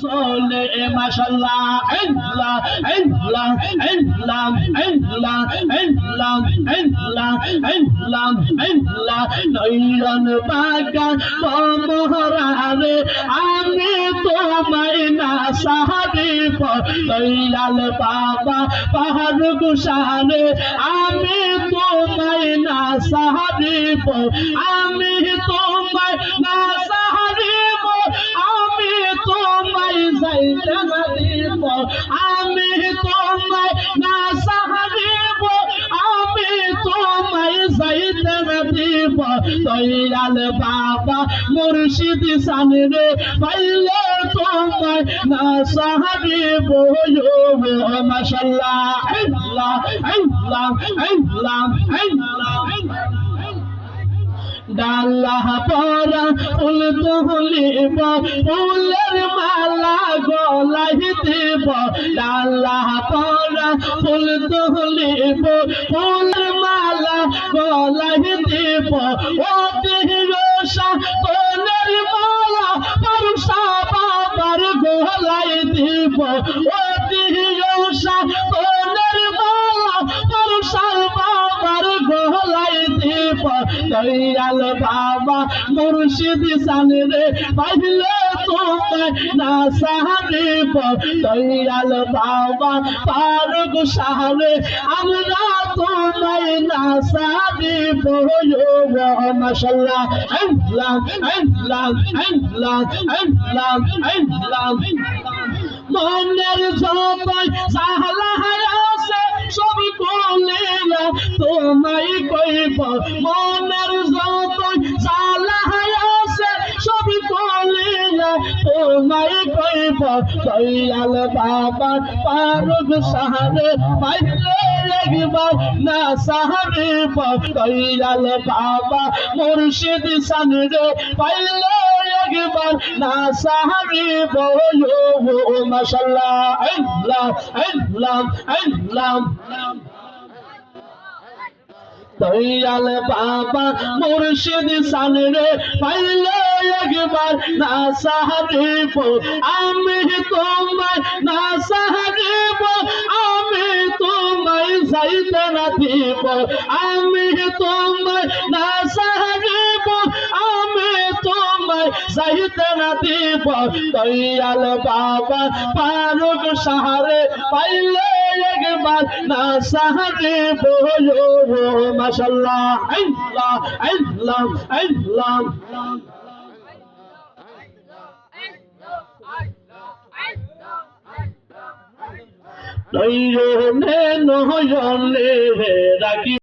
চলে মাশাআল্লাহ আল্লাহ আল্লাহ আল্লাহ আল্লাহ আল্লাহ আল্লাহ আল্লাহ আল্লাহ নয়ন বাগা মোহরারে আমি তোমায় না সাহাবিব দয়াল বাবা পাহাড় গুসারে আমি তোমায় না সাহাবিব আমি তোমায় না সাহাবিব আমি তোমায় যাইতে না দিব আমি তোমায় না সাহাবিব আমি তোমায় যাইতে না দিব দয়াল বাবা মুর্শিদ সামনে পাইলে তোমায় না সাহাবিব মাশাআল্লাহ আল্লাহ আল্লাহ আল্লাহ আল্লাহ ডালা পরা ফুল তুলিব ফুলের মালা গলায় দিব ডালা পরা ফুল তুলিব ফুলের মালা গলায় দিব ও তিরসা ফুলের মালা পরশা বাবার গলায় দিব ও তিরসা ফুলের মালা পরশা বাবার গলায় দিব দয়াল বাবা মুর্শিদ সামনে পাইলে তোমায় না সাহাবিব দয়াল বাবা ফারুক সামনে আমরা তোমায় না সাহাবিব মাশাআল্লাহ আল্লাহ আল্লাহ আল্লাহ আল্লাহ আল্লাহ মনের যতই সাহলা আছে সব বলিলা তোমায় কইব মনের যতই সাহলা আছে সব বলিলা তোমায় কইব দয়াল বাবা ফারুক সাহাবে পাইলে একবার না সাহাবিব দয়াল বাবা মুর্শিদ সামনে পাইলে একবার না সাহাবিব মাশাআল্লাহ আল্লাহ আল্লাহ আল্লাহ দয়াল বাবা মুর্শিদ সামনে পাইলে একবার না সাহাবিব আমি তোমায় না সাহাবিব আমি তোমায় যাইতে না দিব আমি তোমায় না সাহাবিব আমি তোমায় যাইতে না দিব দয়াল বাবা ফারুক সাহারে পাইলে একবার না সাহাবিব মাশাআল্লাহ আল্লাহ আল্লাহ আল্লাহ নয়নে নয়নে রাখি